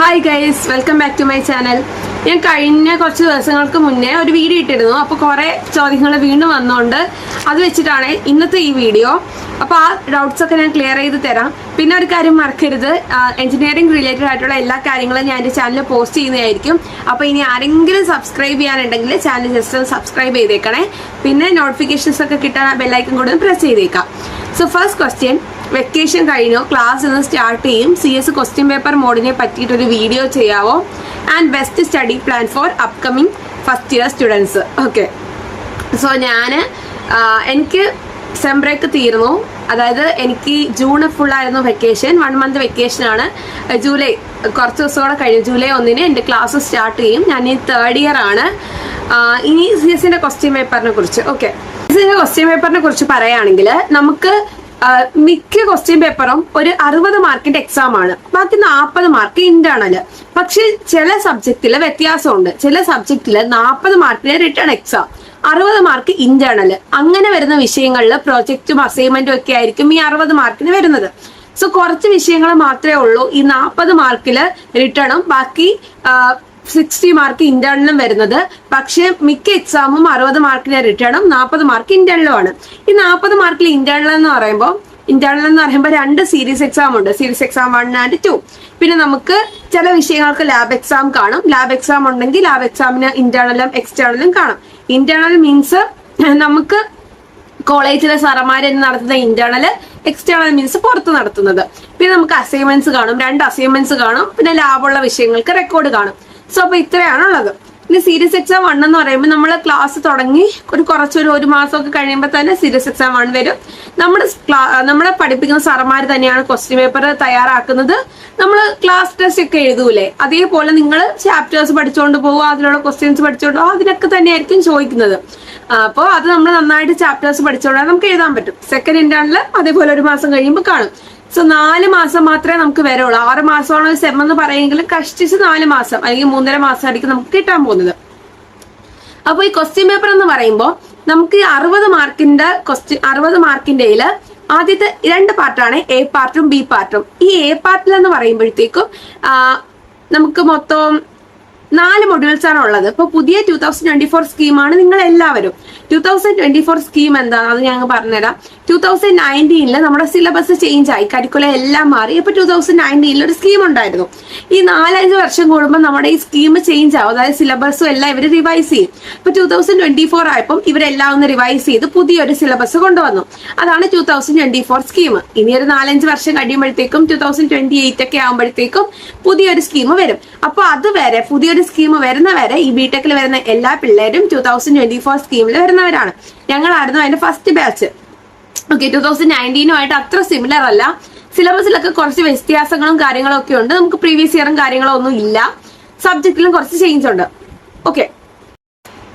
Hi guys, welcome back to my channel. ഞാൻ കഴിഞ്ഞ കുറച്ച് ദിവസങ്ങൾക്ക് മുന്നേ ഒരു വീഡിയോ ഇട്ടിരുന്നു. അപ്പോൾ കുറേ ചോദ്യങ്ങൾ വീണ്ടും വന്നുകൊണ്ട് അത് വെച്ചിട്ടാണ് ഇന്നത്തെ ഈ വീഡിയോ. അപ്പോൾ ആ ഡൗട്ട്സ് ഒക്കെ ഞാൻ ക്ലിയർ ചെയ്ത് തരാം. പിന്നെ ഒരു കാര്യം മറക്കരുത്, എഞ്ചിനീയറിംഗ് റിലേറ്റഡ് ആയിട്ടുള്ള എല്ലാ കാര്യങ്ങളും ഞാൻ എൻ്റെ ചാനലിൽ പോസ്റ്റ് ചെയ്യുന്നതായിരിക്കും. അപ്പോൾ ഇനി ആരെങ്കിലും സബ്സ്ക്രൈബ് ചെയ്യാനുണ്ടെങ്കിൽ ചാനൽ ജസ്റ്റ് ഒന്ന് സബ്സ്ക്രൈബ് ചെയ്തേക്കണേ. പിന്നെ നോട്ടിഫിക്കേഷൻസ് ഒക്കെ കിട്ടാൻ ബെല്ലൈക്കൺ കൂടെ പ്രസ് ചെയ്തേക്കാം. സോ ഫസ്റ്റ് ക്വസ്റ്റ്യൻ, വെക്കേഷൻ കഴിഞ്ഞു, ക്ലാസ് ഇന്ന് സ്റ്റാർട്ട് ചെയ്യും. CS ക്വസ്റ്റ്യൻ പേപ്പർ മോഡിനെ പറ്റിയിട്ടൊരു വീഡിയോ ചെയ്യാവോ? And best study plan for upcoming first year students. Okay, so എനിക്ക് സെം ബ്രേക്ക് തീർന്നു. അതായത് എനിക്ക് ജൂൺ ഫുള്ളായിരുന്നു വെക്കേഷൻ, 1 മന്ത് വെക്കേഷനാണ്. ജൂലൈ കുറച്ച് ദിവസത്തോടെ കഴിഞ്ഞു. ജൂലൈ 1 എൻ്റെ ക്ലാസ് സ്റ്റാർട്ട് ചെയ്യും. ഞാൻ ഈ 3rd ഇയർ ആണ്. ഇനി CS ക്വസ്റ്റ്യൻ പേപ്പറിനെ കുറിച്ച് ക്വസ്റ്റ്യൻ പേപ്പറിനെ കുറിച്ച് പറയുകയാണെങ്കിൽ, നമുക്ക് മിക്ക ക്വസ്റ്റ്യൻ പേപ്പറും ഒരു 60 മാർക്കിന്റെ എക്സാം ആണ്, ബാക്കി 40 മാർക്ക് ഇന്റേണൽ. പക്ഷെ ചില സബ്ജക്റ്റില് വ്യത്യാസമുണ്ട്. ചില സബ്ജക്റ്റില് 40 മാർക്കിന് റിട്ടേൺ എക്സാം, 60 മാർക്ക് ഇന്റേണൽ. അങ്ങനെ വരുന്ന വിഷയങ്ങളിൽ പ്രൊജക്റ്റും അസൈൻമെന്റും ഒക്കെ ആയിരിക്കും ഈ 60 മാർക്കിന് വരുന്നത്. സോ കുറച്ച് വിഷയങ്ങൾ മാത്രമേ ഉള്ളൂ ഈ 40 മാർക്കില് റിട്ടേണും ബാക്കി 60 മാർക്ക് ഇന്റേണലും വരുന്നത്. പക്ഷെ മിക്ക എക്സാമും 60 മാർക്കിന് റിട്ടേണും 40 മാർക്ക് ഇന്റേണലും ആണ്. ഈ 40 മാർക്കിൽ ഇന്റേണൽ എന്ന് പറയുമ്പോൾ 2 സീരീസ് എക്സാം ഉണ്ട്. Series exam 1 and 2. പിന്നെ നമുക്ക് ചില വിഷയങ്ങൾക്ക് ലാബ് എക്സാം കാണും. ലാബ് എക്സാം ഉണ്ടെങ്കിൽ ലാബ് എക്സാമിന് ഇന്റേണലും എക്സ്റ്റേണലും കാണും. ഇന്റേണൽ മീൻസ് നമുക്ക് കോളേജിലെ സാറന്മാർ നടത്തുന്ന ഇന്റേണൽ, എക്സ്റ്റേണൽ മീൻസ് പുറത്ത് നടത്തുന്നത്. പിന്നെ നമുക്ക് അസൈൻമെന്റ്സ് കാണും, 2 അസൈൻമെന്റ്സ് കാണും. പിന്നെ ലാബുള്ള വിഷയങ്ങൾക്ക് റെക്കോർഡ് കാണും. സോ അപ്പൊ ഇത്രയാണുള്ളത്. ഇനി സീരീസ് എക്സാം 1 എന്ന് പറയുമ്പോൾ നമ്മൾ ക്ലാസ് തുടങ്ങി ഒരു മാസമൊക്കെ കഴിയുമ്പോൾ തന്നെ സീരീസ് എക്സാം 1 വരും. നമ്മളെ പഠിപ്പിക്കുന്ന സാറന്മാർ തന്നെയാണ് ക്വസ്റ്റ്യൻ പേപ്പർ തയ്യാറാക്കുന്നത്. നമ്മൾ ക്ലാസ് ടെസ്റ്റ് ഒക്കെ എഴുതൂലേ, അതേപോലെ നിങ്ങൾ ചാപ്റ്റേഴ്സ് പഠിച്ചുകൊണ്ട് പോകുക, അതിലുള്ള ക്വസ്റ്റ്യൻസ് പഠിച്ചുകൊണ്ട് പോകുക, അതിനൊക്കെ തന്നെയായിരിക്കും ചോദിക്കുന്നത്. അപ്പോൾ അത് നമ്മൾ നന്നായിട്ട് ചാപ്റ്റേഴ്സ് പഠിച്ചുകൊണ്ടാൽ നമുക്ക് എഴുതാൻ പറ്റും. സെക്കൻഡ് ഇന്റേണൽ അതേപോലെ 1 മാസം കഴിയുമ്പോൾ കാണും. സോ 4 മാസം മാത്രമേ നമുക്ക് വരുള്ളൂ. 6 മാസമാണ് സെം എന്ന് പറയുമെങ്കിലും കഷ്ടിച്ച് 4 മാസം അല്ലെങ്കിൽ 3.5 മാസമായിരിക്കും നമുക്ക് കിട്ടാൻ പോകുന്നത്. അപ്പൊ ഈ ക്വസ്റ്റ്യൻ പേപ്പർ എന്ന് പറയുമ്പോൾ നമുക്ക് 60 മാർക്കിന്റെ ആദ്യത്തെ 2 പാർട്ടാണ്, A പാർട്ടും B പാർട്ടും. ഈ A പാർട്ടിൽ എന്ന് പറയുമ്പോഴത്തേക്കും നമുക്ക് മൊത്തം 4 മൊഡ്യൂൾസ് ആണ് ഉള്ളത്. ഇപ്പൊ പുതിയ 2024 സ്കീമാണ് നിങ്ങൾ എല്ലാവരും. 2024 സ്കീം എന്താണ് അത് ഞങ്ങൾ പറഞ്ഞുതരാം. 2019 നമ്മുടെ സിലബസ് ചേഞ്ച് ആയി, കരിക്കുലം എല്ലാം മാറി. ഇപ്പൊ 2019 ഒരു സ്കീം ഉണ്ടായിരുന്നു. ഈ 4-5 വർഷം കൂടുമ്പോൾ നമ്മുടെ ഈ സ്കീം ചേഞ്ച് ആവും. അതായത് സിലബസും എല്ലാം ഇവർ റിവൈസ് ചെയ്യും. ഇപ്പൊ 2024 ആയപ്പോൾ ഇവരെല്ലാം ഒന്ന് റിവൈസ് ചെയ്ത് പുതിയൊരു സിലബസ് കൊണ്ടുവന്നു. അതാണ് 2024 സ്കീം. ഇനി ഒരു 4-5 വർഷം കഴിയുമ്പോഴത്തേക്കും 2028 ഒക്കെ ആകുമ്പോഴത്തേക്കും പുതിയൊരു സ്കീം വരും. അപ്പൊ അതുവരെ പുതിയൊരു സ്കീം വരുന്നവരെ ഈ ബിടെക്കിൽ വരുന്ന എല്ലാ പിള്ളേരും 2024 സ്കീമിൽ വരുന്നവരാണ്. ഞങ്ങളായിരുന്നു അതിന്റെ ഫസ്റ്റ് ബാച്ച്. ഓക്കെ, 2019 അത്ര സിമിലർ അല്ല. സിലബസിലൊക്കെ കുറച്ച് വ്യത്യാസങ്ങളും കാര്യങ്ങളും ഒക്കെ ഉണ്ട്. നമുക്ക് പ്രീവിയസ് ഇയറും കാര്യങ്ങളോ ഒന്നും ഇല്ല. സബ്ജക്റ്റിലും കുറച്ച് ചേഞ്ച് ഉണ്ട്. ഓക്കെ,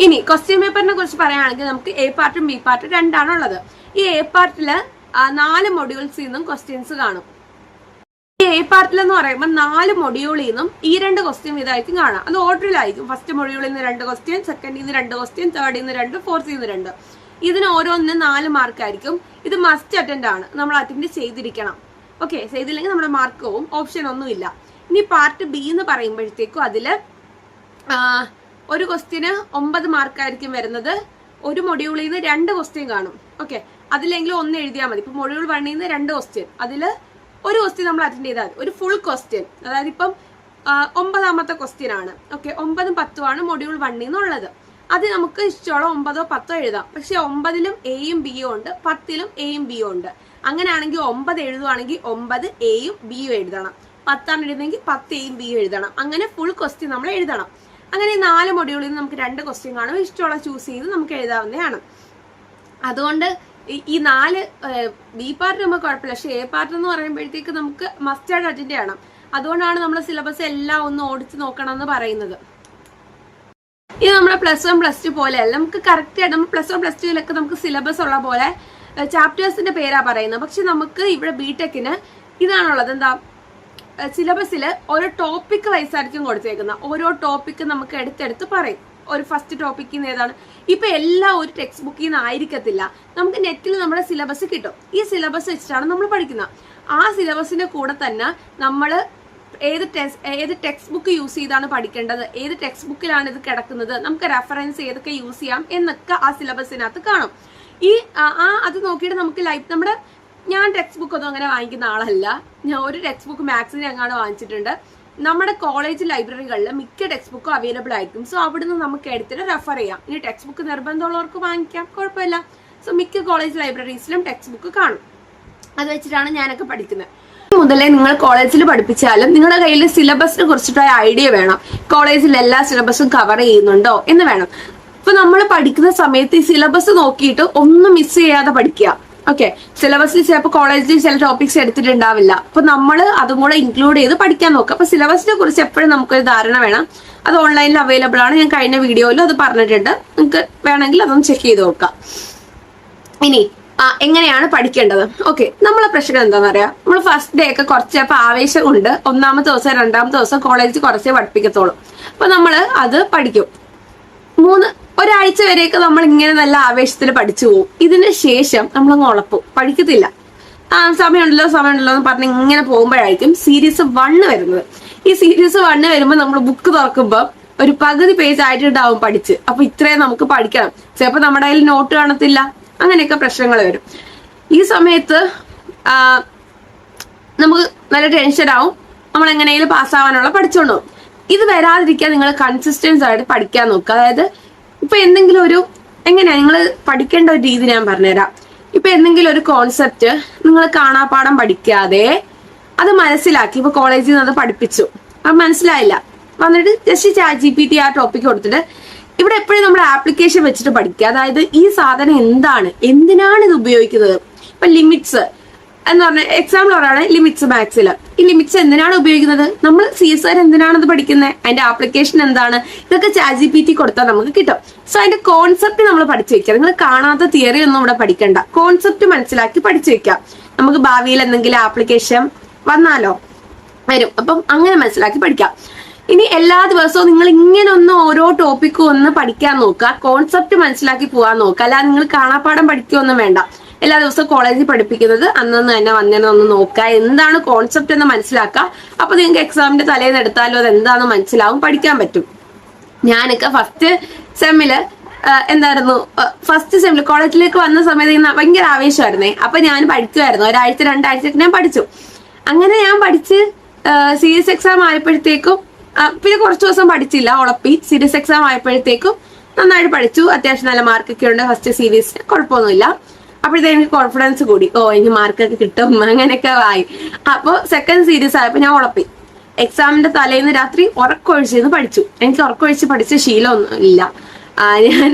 ഇനി ക്വസ്റ്റ്യൻ പേപ്പറിനെ കുറിച്ച് പറയുകയാണെങ്കിൽ നമുക്ക് A പാർട്ടും B പാർട്ടും 2 ഉള്ളത്. ഈ A പാർട്ടില് 4 മൊഡ്യൂൾസിൽ നിന്നും ക്വസ്റ്റ്യൻസ് കാണും. ഈ A പാർട്ടിൽ എന്ന് പറയുമ്പോൾ 4 മൊഡ്യൂളിൽ നിന്നും ഈ 2 ക്വസ്റ്റ്യൻ ഇതായിരിക്കും കാണാം. അത് ഓർഡറിലായിരിക്കും. ഫസ്റ്റ് മൊഡ്യൂളിൽ നിന്ന് 2 ക്വസ്റ്റ്യൻ, സെക്കൻഡിൽ നിന്ന് 2 ക്വസ്റ്റ്യൻ, തേർഡിൽ നിന്ന് 2, ഫോർത്തിൽ നിന്ന് 2. ഇതിന് ഓരോന്നിനും 4 മാർക്കായിരിക്കും. ഇത് മസ്റ്റ് അറ്റൻഡ് ആണ്, നമ്മൾ അറ്റൻഡ് ചെയ്തിരിക്കണം. ഓക്കെ, ചെയ്തില്ലെങ്കിൽ നമ്മുടെ മാർക്ക് പോവും, ഓപ്ഷൻ ഒന്നുമില്ല. ഇനി പാർട്ട് B എന്ന് പറയുമ്പോഴത്തേക്കും അതില് ഒരു ക്വസ്റ്റ്യന് 9 മാർക്കായിരിക്കും വരുന്നത്. ഒരു മൊഡ്യൂളിൽ നിന്ന് 2 ക്വസ്റ്റ്യൻ കാണും. ഓക്കെ, അതിലെങ്കിലും 1 എഴുതിയാൽ മതി. ഇപ്പൊ മൊഡ്യൂൾ 1 നിന്ന് 2 ക്വസ്റ്റ്യൻ, അതില് ഒരു ക്വസ്റ്റ്യൻ നമ്മൾ അറ്റൻഡ് ചെയ്താൽ മതി. ഒരു ഫുൾ ക്വസ്റ്റ്യൻ, അതായത് ഇപ്പം 9ാമത്തെ ക്വസ്റ്റ്യൻ ആണ്. ഓക്കെ, 9ഉം 10ഉം ആണ് മൊഡ്യൂൾ 1 നിന്നുള്ളത്. അത് നമുക്ക് ഇഷ്ടമുള്ള 9ഓ 10ഓ എഴുതാം. പക്ഷെ 9ലും Aയും Bയും ഉണ്ട്, 10ലും Aയും Bയും ഉണ്ട്. അങ്ങനെയാണെങ്കിൽ 9 എഴുതുവാണെങ്കിൽ 9 Aയും Bയും എഴുതണം. 10 എഴുതുന്നെങ്കിൽ 10 Aയും Bയും എഴുതണം. അങ്ങനെ ഫുൾ ക്വസ്റ്റ്യൻ നമ്മൾ എഴുതണം. അങ്ങനെ 4 മൊഡ്യൂളിൽ നിന്ന് നമുക്ക് 2 ക്വസ്റ്റ്യൻ കാണും. ഇഷ്ടമുള്ള ചൂസ് ചെയ്ത് നമുക്ക് എഴുതാവുന്നതാണ്. അതുകൊണ്ട് ഈ 4 B പാർട്ട് നമുക്ക് കുഴപ്പമില്ല. പക്ഷെ A പാർട്ട് എന്ന് പറയുമ്പോഴത്തേക്ക് നമുക്ക് മസ്റ്റായിട്ട് അറ്റൻഡ് ചെയ്യണം. അതുകൊണ്ടാണ് നമ്മൾ സിലബസ് എല്ലാം ഒന്ന് ഓടിച്ച് നോക്കണം എന്ന് പറയുന്നത്. ഇത് നമ്മുടെ +1 +2 പോലെയല്ല. നമുക്ക് കറക്റ്റ് ആയിട്ട് നമ്മൾ +1 +2 നമുക്ക് സിലബസ് ഉള്ള പോലെ ചാപ്റ്റേഴ്സിന്റെ പേരാ പറയുന്നത്. പക്ഷെ നമുക്ക് ഇവിടെ ബിടെക്കിന് ഇതാണുള്ളത്. എന്താ, സിലബസിൽ ഓരോ ടോപ്പിക് വൈസ് ആയിരിക്കും കൊടുത്തേക്കുന്നത്. ഓരോ ടോപ്പിക്ക് നമുക്ക് എടുത്തെടുത്ത് പറയും. ഒരു ഫസ്റ്റ് ടോപ്പിക്കിൽ നിന്ന് ഏതാണ്. ഇപ്പൊ എല്ലാം ഒരു ടെക്സ്റ്റ് ബുക്കിൽ നിന്ന് ആയിരിക്കത്തില്ല. നമുക്ക് നെറ്റിൽ നമ്മുടെ സിലബസ് കിട്ടും. ഈ സിലബസ് വെച്ചിട്ടാണ് നമ്മൾ പഠിക്കുന്നത്. ആ സിലബസിന്റെ കൂടെ തന്നെ നമ്മൾ ഏത് ടെക്സ്റ്റ് ബുക്ക് യൂസ് ചെയ്താണ് പഠിക്കേണ്ടത്, ഏത് ടെക്സ്റ്റ് ബുക്കിലാണ് ഇത് കിടക്കുന്നത്, നമുക്ക് റെഫറൻസ് ഏതൊക്കെ യൂസ് ചെയ്യാം എന്നൊക്കെ ആ സിലബസിനകത്ത് കാണും. അത് നോക്കിയിട്ട് നമുക്ക് ഞാൻ ടെക്സ്റ്റ് ബുക്ക് ഒന്നും അങ്ങനെ വാങ്ങിക്കുന്ന ആളല്ല. ഞാൻ ഒരു ടെക്സ്റ്റ് ബുക്ക് മാത്സിന് എങ്ങാണ്ട് വാങ്ങിച്ചിട്ടുണ്ട്. നമ്മുടെ കോളേജ് ലൈബ്രറികളിൽ മിക്ക ടെക്സ്റ്റ് ബുക്കും അവൈലബിൾ ആയിരിക്കും. സോ അവിടുന്ന് നമുക്ക് എടുത്തിട്ട് റെഫർ ചെയ്യാം. ഇനി ടെക്സ്റ്റ് ബുക്ക് നിർബന്ധമുള്ളവർക്ക് വാങ്ങിക്കാം, കുഴപ്പമില്ല. സോ മിക്ക കോളേജ് ലൈബ്രറീസിലും ടെക്സ്റ്റ് ബുക്ക് കാണും. അത് വെച്ചിട്ടാണ് ഞാനൊക്കെ പഠിക്കുന്നത്. മുതലേ നിങ്ങൾ കോളേജിൽ പഠിപ്പിച്ചാലും നിങ്ങളുടെ കയ്യിൽ സിലബസിനെ കുറിച്ചിട്ടായ ഐഡിയ വേണം. കോളേജിൽ എല്ലാ സിലബസും കവർ ചെയ്യുന്നുണ്ടോ എന്ന് വേണം. ഇപ്പൊ നമ്മൾ പഠിക്കുന്ന സമയത്ത് ഈ സിലബസ് നോക്കിയിട്ട് ഒന്നും മിസ് ചെയ്യാതെ പഠിക്കുക. ഓക്കെ, സിലബസിൽ ചിലപ്പോൾ കോളേജിൽ ചില ടോപ്പിക്സ് എടുത്തിട്ടുണ്ടാവില്ല. അപ്പൊ നമ്മൾ അതും കൂടെ ഇൻക്ലൂഡ് ചെയ്ത് പഠിക്കാൻ നോക്കുക. അപ്പൊ സിലബസിനെ കുറിച്ച് എപ്പോഴും നമുക്കൊരു ധാരണ വേണം. അത് ഓൺലൈനിൽ അവൈലബിൾ ആണ്. ഞാൻ കഴിഞ്ഞ വീഡിയോയിലും അത് പറഞ്ഞിട്ടുണ്ട്. നിങ്ങൾക്ക് വേണമെങ്കിൽ അതൊന്ന് ചെക്ക് ചെയ്ത് നോക്കാം. ഇനി എങ്ങനെയാണ് പഠിക്കേണ്ടത്? ഓക്കെ, നമ്മളെ പ്രശ്നം എന്താണെന്ന് അറിയാം. നമ്മൾ ഫസ്റ്റ് ഡേ ഒക്കെ കുറച്ച് ആവേശം കൊണ്ട് ഒന്നാമത്തെ ദിവസം രണ്ടാമത്തെ ദിവസം കോളേജിൽ കുറച്ചേ പഠിപ്പിക്കത്തുള്ളൂ. അപ്പൊ നമ്മൾ അത് പഠിക്കും. ഒരാഴ്ച വരെയൊക്കെ നമ്മൾ ഇങ്ങനെ നല്ല ആവേശത്തിൽ പഠിച്ചു പോകും. ഇതിന് ശേഷം നമ്മളങ്ങ് ഉളപ്പും, പഠിക്കത്തില്ല. സമയമുണ്ടല്ലോ എന്ന് പറഞ്ഞ് ഇങ്ങനെ പോകുമ്പോഴായിരിക്കും സീരീസ് 1 വരുന്നത്. ഈ സീരീസ് 1 വരുമ്പോൾ നമ്മൾ ബുക്ക് തുറക്കുമ്പോൾ ഒരു പകുതി പേജ് ആയിട്ടുണ്ടാവും പഠിച്ച്. അപ്പൊ ഇത്രയും നമുക്ക് പഠിക്കണം. ചിലപ്പോൾ നമ്മുടെ കയ്യിൽ നോട്ട് കാണത്തില്ല. അങ്ങനെയൊക്കെ പ്രശ്നങ്ങൾ വരും. ഈ സമയത്ത് നമുക്ക് നല്ല ടെൻഷൻ ആവും. നമ്മൾ എങ്ങനെയും പാസ്സാവാനുള്ള പഠിച്ചോണ്ടോ. ഇത് വരാതിരിക്കാൻ നിങ്ങൾ കൺസിസ്റ്റൻസ് ആയിട്ട് പഠിക്കാൻ നോക്കുക. അതായത് ഇപ്പൊ എന്തെങ്കിലും എങ്ങനെയാ നിങ്ങൾ പഠിക്കേണ്ട ഒരു രീതി ഞാൻ പറഞ്ഞുതരാം. ഇപ്പൊ എന്തെങ്കിലും ഒരു കോൺസെപ്റ്റ് നിങ്ങൾ കാണാപ്പാഠം പഠിക്കാതെ അത് മനസ്സിലാക്കി. ഇപ്പൊ കോളേജിൽ നിന്ന് അത് പഠിപ്പിച്ചു, അത് മനസ്സിലായില്ല, വന്നിട്ട് ജസ്റ്റ് ChatGPT ആ ടോപ്പിക് കൊടുത്തിട്ട് ഇവിടെ എപ്പോഴും നമ്മുടെ ആപ്ലിക്കേഷൻ വെച്ചിട്ട് പഠിക്കുക. അതായത് ഈ സാധനം എന്തിനാണ് ഇത് ഉപയോഗിക്കുന്നത്. ഇപ്പൊ ലിമിറ്റ്സ് എന്ന് പറഞ്ഞ എക്സാമ്പിൾ പറയാണ്, ലിമിറ്റ്സ് മാത്സിൽ. ഈ ലിമിറ്റ്സ് എന്തിനാണ് ഉപയോഗിക്കുന്നത്, നമ്മൾ CSR എന്തിനാണത് പഠിക്കുന്നത്, അതിന്റെ ആപ്ലിക്കേഷൻ എന്താണ്, ഇതൊക്കെ ChatGPT കൊടുത്താൽ നമുക്ക് കിട്ടും. സോ അതിന്റെ കോൺസെപ്റ്റ് നമ്മൾ പഠിച്ചു വെക്കുക. നിങ്ങൾ കാണാത്ത തിയറി ഒന്നും ഇവിടെ പഠിക്കണ്ട, കോൺസെപ്റ്റ് മനസ്സിലാക്കി പഠിച്ചു വെക്കാം. നമുക്ക് ഭാവിയിൽ എന്തെങ്കിലും ആപ്ലിക്കേഷൻ വന്നാലോ വരും. അപ്പം അങ്ങനെ മനസ്സിലാക്കി പഠിക്കാം. ഇനി എല്ലാ ദിവസവും നിങ്ങൾ ഇങ്ങനെ ഓരോ ടോപ്പിക്കും ഒന്ന് പഠിക്കാൻ നോക്കുക. കോൺസെപ്റ്റ് മനസ്സിലാക്കി പോകാൻ നോക്കുക. അല്ലാതെ നിങ്ങൾ കാണാപ്പാഠം പഠിക്കുകയൊന്നും വേണ്ട. എല്ലാ ദിവസവും കോളേജിൽ പഠിപ്പിക്കുന്നത് അന്നു തന്നെ വന്നേന്ന് നോക്കുക. എന്താണ് കോൺസെപ്റ്റ് എന്ന് മനസ്സിലാക്കുക. അപ്പൊ നിങ്ങൾക്ക് എക്സാമിന്റെ തലേന്ന് എടുത്താലും അത് എന്താണെന്ന് മനസ്സിലാവും, പഠിക്കാൻ പറ്റും. ഞാനൊക്കെ ഫസ്റ്റ് സെമ്മില് കോളേജിലേക്ക് വന്ന സമയത്ത് ഭയങ്കര ആവേശമായിരുന്നേ. അപ്പൊ ഞാൻ പഠിക്കുമായിരുന്നു. ഒരാഴ്ച 2 ആഴ്ചയൊക്കെ ഞാൻ പഠിച്ചു. അങ്ങനെ ഞാൻ പഠിച്ച് സീരിയസ് എക്സാം ആയപ്പോഴത്തേക്കും പിന്നെ കുറച്ച് ദിവസം പഠിച്ചില്ല, ഉളപ്പി. സീരിയസ് എക്സാം ആയപ്പോഴത്തേക്കും നന്നായിട്ട് പഠിച്ചു. അത്യാവശ്യം നല്ല മാർക്കൊക്കെ ഉണ്ട്. ഫസ്റ്റ് സീരീസിന് കുഴപ്പമൊന്നുമില്ല. അപ്പോഴത്തേക്ക് എനിക്ക് കോൺഫിഡൻസ് കൂടി. എനിക്ക് മാർക്കൊക്കെ കിട്ടും, അങ്ങനെയൊക്കെ ആയി. അപ്പോൾ സെക്കൻഡ് സീരീസ് ആയപ്പോൾ ഞാൻ ഉളപ്പി. എക്സാമിന്റെ തലേന്ന് രാത്രി ഉറക്കമൊഴിച്ചിരുന്ന് പഠിച്ചു. എനിക്ക് ഉറക്കമൊഴിച്ച് പഠിച്ച ശീലമൊന്നും ഇല്ല. ഞാൻ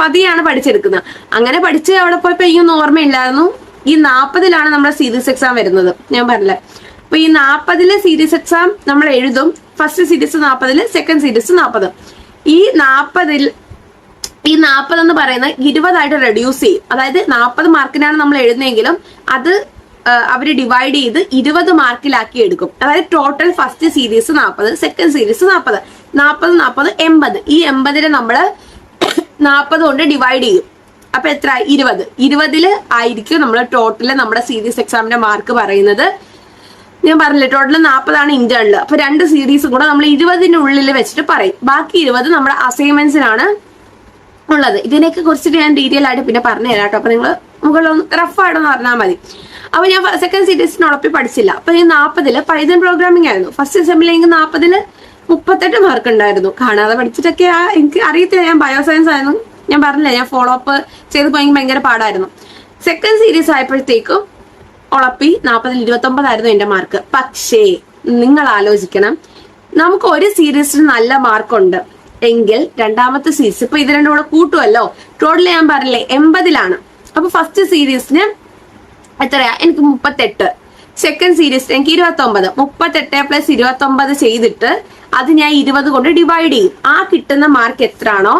പതിയാണ് പഠിച്ചെടുക്കുന്നത്. അങ്ങനെ പഠിച്ച് അവിടെ പോയപ്പോ എനിക്കൊന്നും ഓർമ്മയില്ലായിരുന്നു. ഈ 40-ലാണ് നമ്മുടെ സീരീസ് എക്സാം വരുന്നത്, ഞാൻ പറഞ്ഞില്ലേ. അപ്പൊ ഈ 40-ലെ സീരീസ് എക്സാം നമ്മൾ എഴുതും. First series 40, second series 40. ഈ 40 എന്ന് പറയുന്നത് 20 റെഡ്യൂസ് ചെയ്യും. അതായത് 40 മാർക്കിനാണ് നമ്മൾ എഴുതുന്നതെങ്കിലും അത് അവര് ഡിവൈഡ് ചെയ്ത് 20 മാർക്കിലാക്കി എടുക്കും. അതായത് total first series 40, second series 40, 40 80. ഈ 80-നെ നമ്മള് 40 കൊണ്ട് ഡിവൈഡ് ചെയ്യും. അപ്പൊ എത്ര? 20. 20-ല് ആയിരിക്കും നമ്മൾ ടോട്ടല് നമ്മുടെ സീരീസ് എക്സാമിന്റെ മാർക്ക് പറയുന്നത്. ഞാൻ പറഞ്ഞില്ലേ, ടോട്ടൽ 40 ഇന്റേണൽ. അപ്പൊ 2 സീരീസും കൂടെ നമ്മൾ 20-നുള്ളിൽ വെച്ചിട്ട് പറയും. ബാക്കി 20 നമ്മുടെ അസൈൻമെന്റ്സിനാണ് ഉള്ളത്. ഇതിനെയൊക്കെ കുറിച്ചിട്ട് ഞാൻ ഡീറ്റെയിൽ ആയിട്ട് പിന്നെ പറഞ്ഞു തരാം കേട്ടോ. അപ്പൊ നിങ്ങൾ മുകളിലൊന്ന് റഫായിട്ടൊന്ന് പറഞ്ഞാൽ മതി. അപ്പൊ ഞാൻ സെക്കൻഡ് സീരീസിനോടൊപ്പം പഠിച്ചില്ല. അപ്പൊ ഈ 40-ല് പൈതൺ പ്രോഗ്രാമിംഗ് ആയിരുന്നു. ഫസ്റ്റ് സെമ്മിൽ എനിക്ക് 40-ല് 38 മാർക്ക് ഉണ്ടായിരുന്നു. കാണാതെ പഠിച്ചിട്ടൊക്കെ എനിക്ക് അറിയത്തില്ല. ഞാൻ ബയോസയൻസ് ആയിരുന്നു. ഞാൻ പറഞ്ഞില്ല, ഞാൻ ഫോളോ അപ്പ് ചെയ്ത് പോയി ഭയങ്കര പാടായിരുന്നു. സെക്കൻഡ് സീരീസ് ആയപ്പോഴത്തേക്കും ഉളപ്പി 40-ൽ 29 എന്റെ മാർക്ക്. പക്ഷേ നിങ്ങൾ ആലോചിക്കണം, നമുക്ക് ഒരു സീരീസിന് നല്ല മാർക്കുണ്ട് എങ്കിൽ രണ്ടാമത്തെ സീരീസ് ഇപ്പൊ ഇത് രണ്ടും കൂടെ കൂട്ടുമല്ലോ. ടോട്ടൽ ഞാൻ പറഞ്ഞില്ലേ 80-ലാണ്. അപ്പൊ ഫസ്റ്റ് സീരീസിന് എത്രയാ? എനിക്ക് 38. സെക്കൻഡ് സീരീസ് എനിക്ക് 29. 38 + 29 ചെയ്തിട്ട് അത് ഞാൻ 20 കൊണ്ട് ഡിവൈഡ് ചെയ്യും. ആ കിട്ടുന്ന മാർക്ക് എത്രയാണോ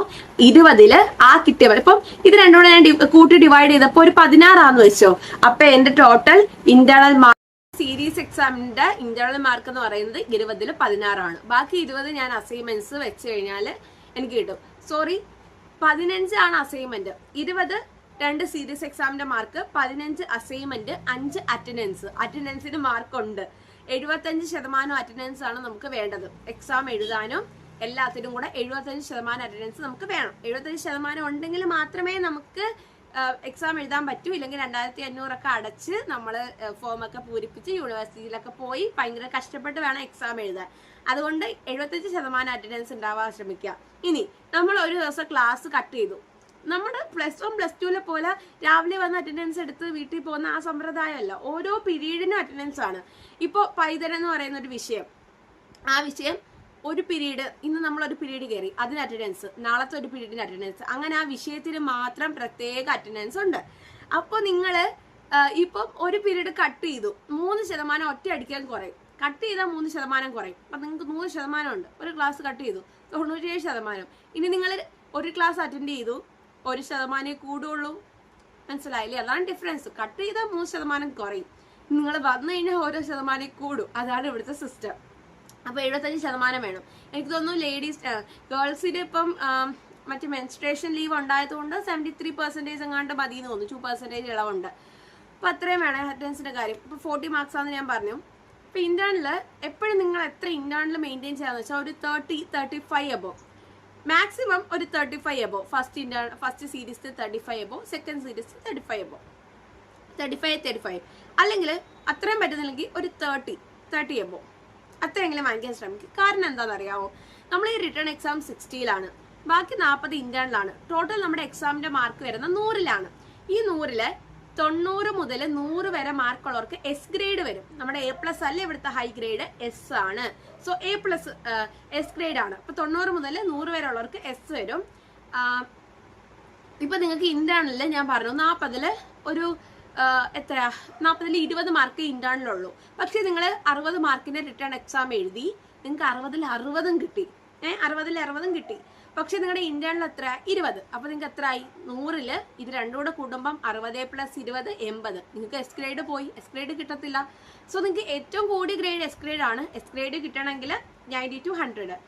20-ല് ആ കിട്ടിയ, ഇപ്പം ഇത് രണ്ടും കൂടെ ഞാൻ കൂട്ടി ഡിവൈഡ് ചെയ്തപ്പോ ഒരു 16 വെച്ചോ. അപ്പൊ എന്റെ ടോട്ടൽ ഇന്റേണൽ മാർക്ക് സീരീസ് എക്സാമിന്റെ ഇന്റേണൽ മാർക്ക് എന്ന് പറയുന്നത് 20-ല് 16. ബാക്കി 20 ഞാൻ അസൈൻമെന്റ്സ് വെച്ച് കഴിഞ്ഞാൽ എനിക്ക് കിട്ടും. സോറി, 15 അസൈൻമെന്റ്, 20 2 സീരീസ് എക്സാമിന്റെ മാർക്ക്, 15 അസൈൻമെന്റ്, 5 അറ്റൻഡൻസിന് മാർക്ക് ഉണ്ട്. 75% അറ്റൻഡൻസ് ആണ് നമുക്ക് വേണ്ടത്. എക്സാം എഴുതാനും എല്ലാത്തിനും കൂടെ 75% അറ്റൻഡൻസ് നമുക്ക് വേണം. 75% ഉണ്ടെങ്കിൽ മാത്രമേ നമുക്ക് എക്സാം എഴുതാൻ പറ്റൂ. ഇല്ലെങ്കിൽ 2500 അടച്ച് നമ്മൾ ഫോമൊക്കെ പൂരിപ്പിച്ച് യൂണിവേഴ്സിറ്റിയിലൊക്കെ പോയി ഭയങ്കര കഷ്ടപ്പെട്ട് വേണം എക്സാം എഴുതാൻ. അതുകൊണ്ട് 75% അറ്റൻഡൻസ് ഉണ്ടാവാൻ ശ്രമിക്കുക. ഇനി നമ്മൾ ഒരു ദിവസം ക്ലാസ് കട്ട് ചെയ്തു. നമ്മുടെ +1 +2 പോലെ രാവിലെ വന്ന് അറ്റൻഡൻസ് എടുത്ത് വീട്ടിൽ പോകുന്ന ആ സമ്പ്രദായമല്ല. ഓരോ പീരീഡിനും അറ്റൻഡൻസ് ആണ്. ഇപ്പോൾ പൈതൽ എന്ന് പറയുന്ന ഒരു വിഷയം, ആ വിഷയം ഒരു പീരീഡ്, ഇന്ന് നമ്മളൊരു പീരീഡ് കയറി, അതിന് അറ്റൻഡൻസ്, നാളത്തെ ഒരു പീരീഡിന് അറ്റൻഡൻസ്, അങ്ങനെ ആ വിഷയത്തിന് മാത്രം പ്രത്യേക അറ്റൻഡൻസ് ഉണ്ട്. അപ്പോൾ നിങ്ങൾ ഇപ്പം ഒരു പീരീഡ് കട്ട് ചെയ്തു, 3% ഒറ്റ അടിക്കാൻ കുറയും. കട്ട് ചെയ്താൽ 3% കുറയും. അപ്പം നിങ്ങൾക്ക് 100% ഉണ്ട്. ഒരു ക്ലാസ് കട്ട് ചെയ്തു 97%. ഇനി നിങ്ങൾ ഒരു ക്ലാസ് അറ്റൻഡ് ചെയ്തു, 1% കൂടുള്ളൂ. മനസ്സിലായില്ലേ? അതാണ് ഡിഫറൻസ്. കട്ട് ചെയ്താൽ 3% കുറയും. നിങ്ങൾ വന്നു കഴിഞ്ഞാൽ ഓരോ ശതമാനം കൂടും. അതാണ് ഇവിടുത്തെ സിസ്റ്റം. അപ്പോൾ 75% വേണം. എനിക്ക് തോന്നുന്നു ലേഡീസ് ഗേൾസിന് ഇപ്പം മറ്റേ മെൻസ്ട്രേഷൻ ലീവ് ഉണ്ടായതുകൊണ്ട് 73% എങ്ങാണ്ട് മതി എന്ന് തോന്നുന്നു. 2% ഇളവുണ്ട്. അപ്പോൾ അത്രയും വേണം അറ്റൻഡൻസിന്റെ കാര്യം. ഇപ്പോൾ 40 മാർക്സ് ആണെന്ന് ഞാൻ പറഞ്ഞു. ഇപ്പോൾ ഇന്റേണൽ എപ്പോഴും നിങ്ങൾ എത്ര ഇന്റേണൽ മെയിൻറ്റെയിൻ ചെയ്യാന്ന് വെച്ചാൽ ഒരു 30-35 അബോ, മാക്സിമം ഒരു 35 അബോ. ഫസ്റ്റ് സീരീസ് 35 അബോ, സെക്കൻഡ് സീരീസ് 35 അബോ, 35 അല്ലെങ്കിൽ അത്രയും പറ്റുന്നില്ലെങ്കിൽ ഒരു 30 അബോ അത്രയെങ്കിലും വാങ്ങിക്കാൻ ശ്രമിക്കും. കാരണം എന്താണെന്നറിയാമോ? നമ്മൾ ഈ റിട്ടേൺ എക്സാം 60ലാണ്, ബാക്കി 40 ഇന്റേണലാണ്. ടോട്ടൽ നമ്മുടെ എക്സാമിന്റെ മാർക്ക് വരുന്ന 100ലാണ്. ഈ 100ല് 90 മുതൽ 100 വരെ മാർക്കുള്ളവർക്ക് എസ് ഗ്രേഡ് വരും. നമ്മുടെ A+ അല്ല ഇവിടുത്തെ ഹൈ ഗ്രേഡ്, എസ് ആണ്. സോ A+ എസ് ഗ്രേഡ് ആണ്. അപ്പൊ 90 മുതൽ 100 വരെ ഉള്ളവർക്ക് എസ് വരും. ഇപ്പൊ നിങ്ങൾക്ക് ഇന്റേണലില് ഞാൻ പറഞ്ഞു 40ല് ഒരു എത്ര 40ൽ 20 മാർക്ക് ഇന്റേണലുള്ളൂ. പക്ഷെ നിങ്ങൾ 60 മാർക്കിന്റെ റിട്ടേൺ എക്സാം എഴുതി, നിങ്ങൾക്ക് 60ൽ 60 കിട്ടി. 60ൽ 60 കിട്ടി. പക്ഷെ നിങ്ങളുടെ ഇന്റേണൽ എത്ര? 20. അപ്പൊ നിങ്ങൾക്ക് എത്ര ആയി? 100ല് ഇത് രണ്ടും കൂടെ കൂടുമ്പം 60 + 20 80. നിങ്ങൾക്ക് എസ് ഗ്രേഡ് പോയി, എസ് ഗ്രേഡ് കിട്ടത്തില്ല. സോ നിങ്ങൾക്ക് ഏറ്റവും കൂടിയ ഗ്രേഡ് എസ് ഗ്രേഡ് ആണ്. എസ് ഗ്രേഡ് കിട്ടണമെങ്കിൽ 90 to 100.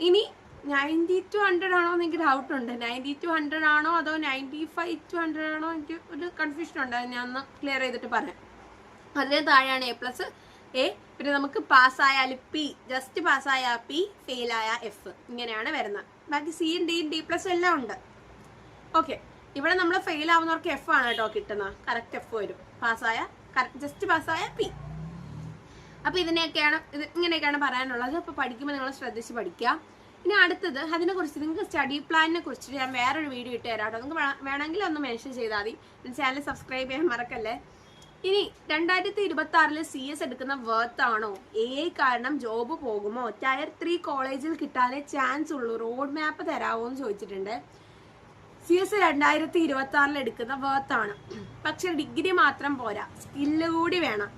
ഇനി 90 to 100 ആണോ എന്ന് എനിക്ക് ഡൗട്ട് ഉണ്ട്. 90 to 100 ആണോ അതോ 95 to 100 ആണോ? എനിക്ക് ഒരു കൺഫ്യൂഷൻ ഉണ്ട്. ഞാൻ ഒന്ന് ക്ലിയർ ചെയ്തിട്ട് പറയാം. അതിന് താഴെയാണ് A+, A. പിന്നെ നമുക്ക് പാസ്സായാൽ P, ജസ്റ്റ് പാസ്സായ P, ഫെയിലായ F. ഇങ്ങനെയാണ് വരുന്നത്. ബാക്കി C, D, D+ എല്ലാം ഉണ്ട്. ഓക്കെ, ഇവിടെ നമ്മൾ ഫെയിൽ ആവുന്നവർക്ക് F ആണ് കേട്ടോ കിട്ടുന്നത്. കറക്റ്റ് F വരും. പാസ്സായ ജസ്റ്റ് പാസ്സായ P. അപ്പൊ ഇങ്ങനെയൊക്കെയാണ് പറയാനുള്ളത്. അപ്പൊ പഠിക്കുമ്പോൾ നിങ്ങൾ ശ്രദ്ധിച്ച് പഠിക്കുക. ഇനി അടുത്തത് അതിനെക്കുറിച്ച് നിങ്ങൾക്ക് സ്റ്റഡി പ്ലാനിനെ കുറിച്ച് ഞാൻ വേറൊരു വീഡിയോ ഇട്ട് തരാം കേട്ടോ. നിങ്ങൾക്ക് വേണമെങ്കിൽ ഒന്ന് മെൻഷൻ ചെയ്താൽ മതി. ചാനൽ സബ്സ്ക്രൈബ് ചെയ്യാൻ മറക്കല്ലേ. ഇനി 2026 CS എടുക്കുന്ന വർത്ത് ആണോ? AI കാരണം ജോബ് പോകുമോ? Tier 3 കോളേജിൽ കിട്ടാനേ ചാൻസ് ഉള്ളൂ. റോഡ് മാപ്പ് തരാമോ എന്ന് ചോദിച്ചിട്ടുണ്ട്. CS 2026 എടുക്കുന്ന വർത്ത് ആണ്. പക്ഷെ ഡിഗ്രി മാത്രം പോരാ, സ്കില്ല് കൂടി വേണം.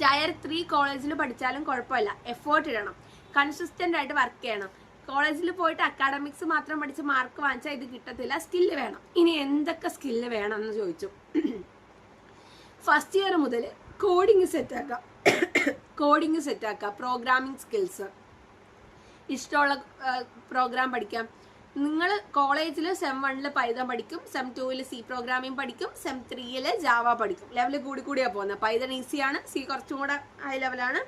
Tier 3 കോളേജിൽ പഠിച്ചാലും കുഴപ്പമില്ല, എഫേർട്ട് ഇടണം, കൺസിസ്റ്റന്റ് ആയിട്ട് വർക്ക് ചെയ്യണം. കോളേജിൽ പോയിട്ട് അക്കാഡമിക്സ് മാത്രം പഠിച്ച് മാർക്ക് വാങ്ങിച്ചാൽ ഇത് കിട്ടത്തില്ല, സ്കില്ല് വേണം. ഇനി എന്തൊക്കെ സ്കില്ല് വേണം എന്ന് ചോദിച്ചു. ഫസ്റ്റ് ഇയർ മുതൽ കോഡിങ് സെറ്റാക്കാം, പ്രോഗ്രാമിംഗ് സ്കിൽസ്, ഇഷ്ടമുള്ള പ്രോഗ്രാം പഠിക്കാം. നിങ്ങൾ കോളേജിൽ SEM 1 പൈതൺ പഠിക്കും, SEM 2 C പ്രോഗ്രാമിംഗ് പഠിക്കും, SEM 3 ജാവ പഠിക്കും. ലെവൽ കൂടിയാണ് പോകുന്നത്. പൈതൺ ഈസിയാണ്, C കുറച്ചും കൂടെ ഹൈ ലെവലാണ്.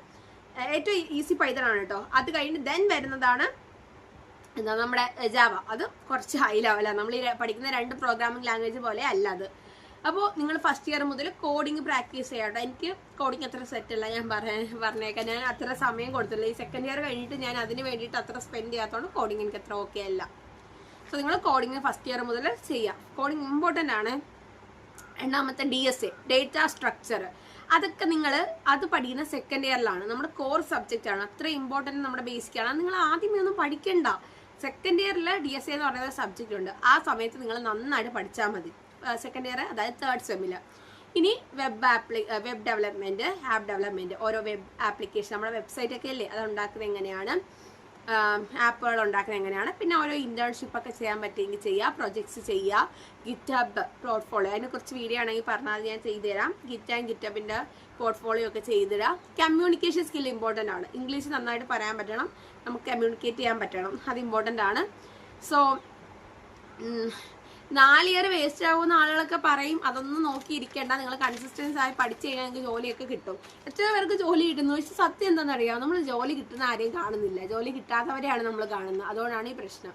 ഏറ്റവും ഈസി പൈതൺ ആണ് കേട്ടോ. അത് കഴിഞ്ഞ് ദെൻ വരുന്നതാണ് നമ്മുടെ ജാവ. അത് കുറച്ച് ഹൈ ലെവലാണ്. നമ്മൾ ഈ പഠിക്കുന്ന 2 പ്രോഗ്രാമിംഗ് ലാംഗ്വേജ് പോലെ അല്ല അത്. അപ്പോൾ നിങ്ങൾ ഫസ്റ്റ് ഇയർ മുതൽ കോഡിങ് പ്രാക്ടീസ് ചെയ്യാട്ടോ. എനിക്ക് കോഡിങ് അത്ര സെറ്റല്ല, ഞാൻ പറഞ്ഞേക്കാം. ഞാൻ അത്ര സമയം കൊടുത്തില്ല. ഈ സെക്കൻഡ് ഇയർ കഴിഞ്ഞിട്ട് ഞാൻ അതിന് വേണ്ടിയിട്ട് അത്ര സ്പെൻഡ് ചെയ്യാത്തതുകൊണ്ട് കോഡിങ് എനിക്ക് അത്ര ഓക്കെ അല്ല. സോ നിങ്ങൾ കോഡിങ് ഫസ്റ്റ് ഇയർ മുതൽ ചെയ്യാം. കോഡിങ് ഇമ്പോർട്ടൻ്റ് ആണ്. രണ്ടാമത്തെ DSA, ഡേറ്റ സ്ട്രക്ചർ, അതൊക്കെ നിങ്ങൾ അത് പഠിക്കുന്ന സെക്കൻഡ് ഇയറിലാണ്. നമ്മുടെ കോർ സബ്ജക്റ്റ് ആണ്. അത്ര ഇമ്പോർട്ടൻറ്റ്, നമ്മുടെ ബേസിക് ആണ്. നിങ്ങൾ ആദ്യമേ ഒന്നും പഠിക്കണ്ട. സെക്കൻഡ് ഇയറിൽ DSA എന്ന് പറയുന്ന സബ്ജക്റ്റ് ഉണ്ട്. ആ സമയത്ത് നിങ്ങൾ നന്നായിട്ട് പഠിച്ചാൽ മതി. സെക്കൻഡ് ഇയർ, അതായത് തേർഡ് സെമ്മിൽ. ഇനി വെബ് ഡെവലപ്മെന്റ്, ആപ്പ് ഡെവലപ്മെന്റ്, ഓരോ വെബ് ആപ്ലിക്കേഷൻ, നമ്മുടെ വെബ്സൈറ്റ് ഒക്കെ അല്ലേ, അത് ഉണ്ടാക്കുന്നത് എങ്ങനെയാണ്, ആപ്പുകൾ ഉണ്ടാക്കുന്നത് എങ്ങനെയാണ്, പിന്നെ ഓരോ ഇന്റേൺഷിപ്പ് ഒക്കെ ചെയ്യാൻ പറ്റുമെങ്കിൽ ചെയ്യുക, പ്രൊജക്ട്സ് ചെയ്യുക, ഗിറ്റബ് പോർട്ട്ഫോളിയോ, അതിനെക്കുറിച്ച് വീഡിയോ ആണെങ്കിൽ പറഞ്ഞാൽ ഞാൻ ചെയ്തു തരാം. ഗിറ്റബിൻ്റെ പോർട്ട്ഫോളിയോ ഒക്കെ ചെയ്തിടുക. കമ്മ്യൂണിക്കേഷൻ സ്കിൽ ഇമ്പോർട്ടൻ്റ് ആണ്. ഇംഗ്ലീഷ് നന്നായിട്ട് പറയാൻ പറ്റണം, നമുക്ക് കമ്മ്യൂണിക്കേറ്റ് ചെയ്യാൻ പറ്റണം, അത് ഇമ്പോർട്ടൻ്റ് ആണ്. സോ 4 ഇയർ വേസ്റ്റ് ആവുന്ന ആളുകളൊക്കെ പറയും അതൊന്നും നോക്കിയിരിക്കേണ്ട, നിങ്ങൾ കൺസിസ്റ്റൻസ് ആയി പഠിച്ചു കഴിഞ്ഞാൽ നിങ്ങൾക്ക് ജോലിയൊക്കെ കിട്ടും. എത്ര പേർക്ക് ജോലി കിട്ടുന്നു? പക്ഷെ സത്യം എന്താണെന്നറിയാം, നമ്മൾ ജോലി കിട്ടുന്ന ആരെയും കാണുന്നില്ല, ജോലി കിട്ടാത്തവരെയാണ് നമ്മൾ കാണുന്നത്. അതുകൊണ്ടാണ് ഈ പ്രശ്നം.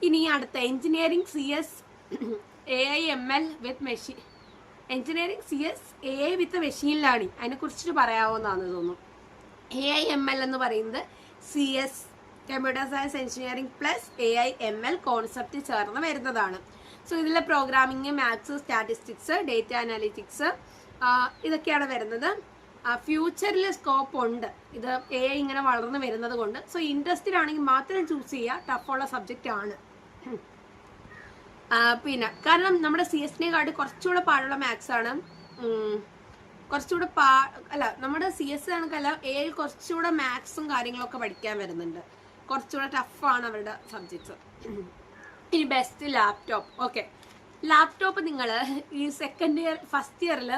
ഇനി അടുത്ത എഞ്ചിനീയറിംഗ് CS AI ML വിത്ത് മെഷീൻ, എഞ്ചിനീയറിംഗ് CS AI വിത്ത് മെഷീൻ ലേണിംഗ്, അതിനെക്കുറിച്ചിട്ട് പറയാവുന്നതാണെന്ന് തോന്നുന്നു. AI ML എന്ന് പറയുന്നത് CS computer science engineering plus AI ML concept ചേർന്ന് വരുന്നതാണ്. സോ ഇതിലെ programming, maths, statistics, data analytics ഇതൊക്കെയാണ് വരുന്നത്. ഫ്യൂച്ചറിൽ സ്കോപ്പ് ഉണ്ട്, ഇത് AI ഇങ്ങനെ വളർന്നു വരുന്നത് കൊണ്ട്. സോ ഇൻട്രസ്റ്റഡ് ആണെങ്കിൽ മാത്രം ചൂസ് ചെയ്യുക, ടഫുള്ള സബ്ജക്റ്റ് ആണ്. പിന്നെ കാരണം നമ്മുടെ CS-നെക്കാട്ടി കുറച്ചുകൂടെ പാടുള്ള മാത്സ് ആണ്, കുറച്ചുകൂടെ നമ്മുടെ CS കണക്കല്ല AI കുറച്ചുകൂടെ മാത്സും കാര്യങ്ങളൊക്കെ പഠിക്കാൻ വരുന്നുണ്ട്, കുറച്ചുകൂടെ ടഫാണ് അവരുടെ സബ്ജക്ട്സ്. ഇനി ബെസ്റ്റ് ലാപ്ടോപ്പ്. ഓക്കെ, ലാപ്ടോപ്പ് നിങ്ങൾ ഈ സെക്കൻഡ് ഇയർ ഫസ്റ്റ് ഇയറിൽ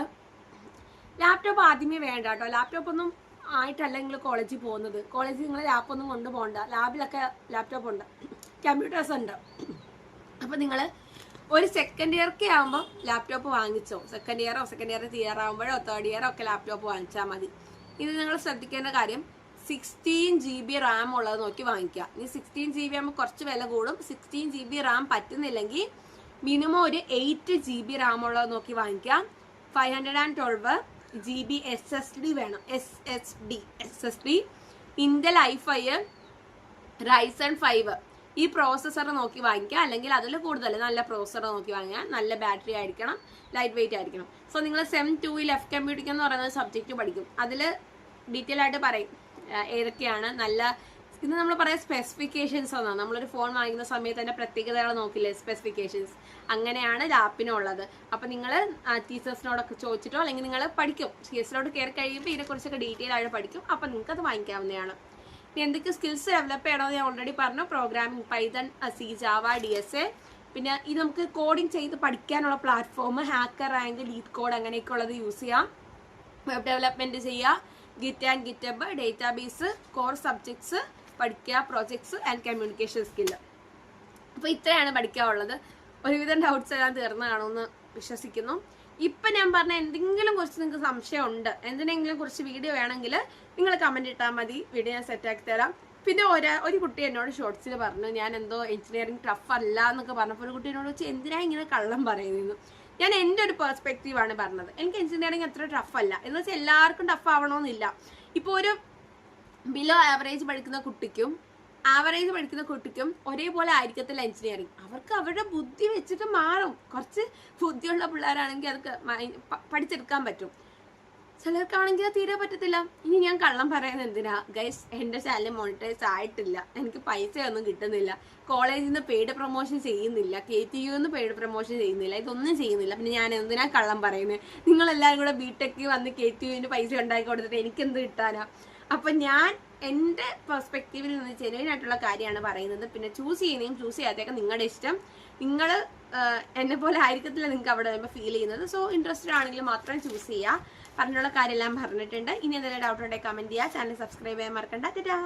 ലാപ്ടോപ്പ് ആദ്യമേ വേണ്ട കേട്ടോ. ലാപ്ടോപ്പ് ഒന്നും ആയിട്ടല്ല നിങ്ങൾ കോളേജിൽ പോകുന്നത്. കോളേജിൽ നിങ്ങൾ ലാപ്പൊന്നും കൊണ്ടുപോകണ്ട, ലാബിലൊക്കെ ലാപ്ടോപ്പ് ഉണ്ട്, കമ്പ്യൂട്ടേഴ്സ് ഉണ്ട്. അപ്പം നിങ്ങൾ ഒരു സെക്കൻഡ് ഇയർക്ക് ആകുമ്പോൾ ലാപ്ടോപ്പ് വാങ്ങിച്ചോ. സെക്കൻഡ് ഇയർ തീരാറാകുമ്പോഴോ തേർഡ് ഇയറോ ഒക്കെ ലാപ്ടോപ്പ് വാങ്ങിച്ചാൽ മതി. ഇത് നിങ്ങൾ ശ്രദ്ധിക്കേണ്ട കാര്യം, 16 GB റാം ഉള്ളത് നോക്കി വാങ്ങിക്കുക. ഇനി 16 GB ആകുമ്പോൾ കുറച്ച് വില കൂടും. 16 GB റാം പറ്റുന്നില്ലെങ്കിൽ മിനിമം ഒരു 8 GB റാം ഉള്ളത് നോക്കി വാങ്ങിക്കുക. 512 GB SSD വേണം. SSD ഇന്റൽ i5 Ryzen 5 ഈ പ്രോസസ്സർ നോക്കി വാങ്ങിക്കുക. അല്ലെങ്കിൽ അതിൽ കൂടുതൽ നല്ല പ്രോസസ്സർ നോക്കി വാങ്ങിക്കുക. നല്ല ബാറ്ററി ആയിരിക്കണം, ലൈറ്റ് വെയിറ്റ് ആയിരിക്കണം. സോ നിങ്ങൾ SEM 2 F കമ്പ്യൂട്ടിംഗ് എന്ന് പറയുന്ന സബ്ജക്റ്റ് പഠിക്കും. അതിൽ ഡീറ്റെയിൽ ആയിട്ട് പറയും ഏതൊക്കെയാണ് നല്ല. ഇത് നമ്മൾ പറയാം സ്പെസിഫിക്കേഷൻസ് എന്നാണ്. നമ്മളൊരു ഫോൺ വാങ്ങിക്കുന്ന സമയത്ത് അതിൻ്റെ പ്രത്യേകതകൾ നോക്കില്ലേ, സ്പെസിഫിക്കേഷൻസ്. അങ്ങനെയാണ് ലാപ്പിനുള്ളത്. അപ്പം നിങ്ങൾ ടീച്ചേഴ്സിനോടൊക്കെ ചോദിച്ചിട്ടോ അല്ലെങ്കിൽ നിങ്ങൾ പഠിക്കും. CS-ലോട്ട് കയറി കഴിയുമ്പോൾ ഇതിനെക്കുറിച്ചൊക്കെ ഡീറ്റെയിൽ ആയിട്ട് പഠിക്കും. അപ്പം നിങ്ങൾക്ക് അത് വാങ്ങിക്കാവുന്നതാണ്. ഇനി എന്തൊക്കെ സ്കിൽസ് ഡെവലപ്പ് ചെയ്യണമെന്ന് ഞാൻ ഓൾറെഡി പറഞ്ഞു. Programming, Python, C, Java, DSA. പിന്നെ ഇത് നമുക്ക് കോഡിങ് ചെയ്ത് പഠിക്കാനുള്ള platform hacker rank, lead code അങ്ങനെയൊക്കെ ഉള്ളത് യൂസ് ചെയ്യാം. വെബ് ഡെവലപ്മെൻറ്റ് ചെയ്യുക, git and GitHub, database, core subjects പഠിക്കുക, പ്രോജക്ട്സ് ആൻഡ് കമ്മ്യൂണിക്കേഷൻ സ്കില്ല്. അപ്പോൾ ഇത്രയാണ് പഠിക്കാനുള്ളത്. ഒരുവിധം ഡൗട്ട്സ് എല്ലാം തീർന്നു കാണുമെന്ന് വിശ്വസിക്കുന്നു. ഇപ്പം ഞാൻ പറഞ്ഞ എന്തെങ്കിലും കുറിച്ച് നിങ്ങൾക്ക് സംശയം ഉണ്ട്, എന്തിനെങ്കിലും കുറിച്ച് വീഡിയോ വേണമെങ്കിൽ നിങ്ങൾ കമൻറ്റ് ഇട്ടാൽ മതി, വീഡിയോ ഞാൻ സെറ്റാക്കി തരാം. പിന്നെ ഒരു കുട്ടി എന്നോട് ഷോർട്സിൽ പറഞ്ഞു ഞാൻ എന്തോ എഞ്ചിനീയറിംഗ് ടഫ് അല്ല എന്നൊക്കെ പറഞ്ഞപ്പോൾ ഒരു കുട്ടി എന്നോട് വെച്ച് എന്തിനാ ഇങ്ങനെ കള്ളം പറയുന്നു. ഞാൻ എൻ്റെ ഒരു പെർസ്പെക്റ്റീവാണ് പറഞ്ഞത്. എനിക്ക് എഞ്ചിനീയറിംഗ് അത്ര ടഫ് അല്ല എന്ന് വെച്ചാൽ എല്ലാവർക്കും ടഫ് ആവണമെന്നില്ല. ഇപ്പോൾ ഒരു ബിലോ ആവറേജ് പഠിക്കുന്ന കുട്ടിക്കും ആവറേജ് പഠിക്കുന്ന കുട്ടിക്കും ഒരേപോലെ ആയിരിക്കത്തില്ല എഞ്ചിനീയറിംഗ്. അവർക്ക് അവരുടെ ബുദ്ധി വെച്ചിട്ട് മാറും. കുറച്ച് ബുദ്ധിയുള്ള പിള്ളേരാണെങ്കിൽ അതൊക്കെ പഠിച്ചെടുക്കാൻ പറ്റും, ചിലർക്കാണെങ്കിൽ അത് തീരെ പറ്റത്തില്ല. ഇനി ഞാൻ കള്ളം പറയുന്നത് എന്തിനാ ഗൈസ്, എൻ്റെ ചാനൽ മോണിറ്റൈസ് ആയിട്ടില്ല, എനിക്ക് പൈസയൊന്നും കിട്ടുന്നില്ല, കോളേജിൽ നിന്ന് പെയ്ഡ് പ്രൊമോഷൻ ചെയ്യുന്നില്ല, KTU നിന്ന് പെയ്ഡ് പ്രൊമോഷൻ ചെയ്യുന്നില്ല, ഇതൊന്നും ചെയ്യുന്നില്ല. പിന്നെ ഞാൻ എന്തിനാ കള്ളം പറയുന്നത്? നിങ്ങളെല്ലാവരും കൂടെ BTech വന്ന് KTUവിന് പൈസ ഉണ്ടാക്കി കൊടുത്തിട്ട് എനിക്കെന്ത് കിട്ടാനാ? അപ്പം ഞാൻ എൻ്റെ പെർസ്പെക്റ്റീവിൽ നിന്ന് ജെന്യുയിൻ ആയിട്ടുള്ള കാര്യമാണ് പറയുന്നത്. പിന്നെ ചൂസ് ചെയ്യുന്നതും ചൂസ് ചെയ്യാത്തേക്കും നിങ്ങളുടെ ഇഷ്ടം. നിങ്ങൾ എന്നെ പോലെ ആയിരിക്കത്തില്ല നിങ്ങൾക്ക് അവിടെ വരുമ്പോൾ ഫീൽ ചെയ്യുന്നത്. സോ ഇൻട്രസ്റ്റഡ് ആണെങ്കിൽ മാത്രം ചൂസ് ചെയ്യുക. പറഞ്ഞുള്ള കാര്യമെല്ലാം പറഞ്ഞിട്ടുണ്ട്. ഇനി എന്തെങ്കിലും ഡൗട്ട് ഉണ്ടെങ്കിൽ കമൻറ്റ് ചെയ്യുക. ചാനൽ സബ്സ്ക്രൈബ് ചെയ്യാൻ മറക്കണ്ട. ടാറ്റാ.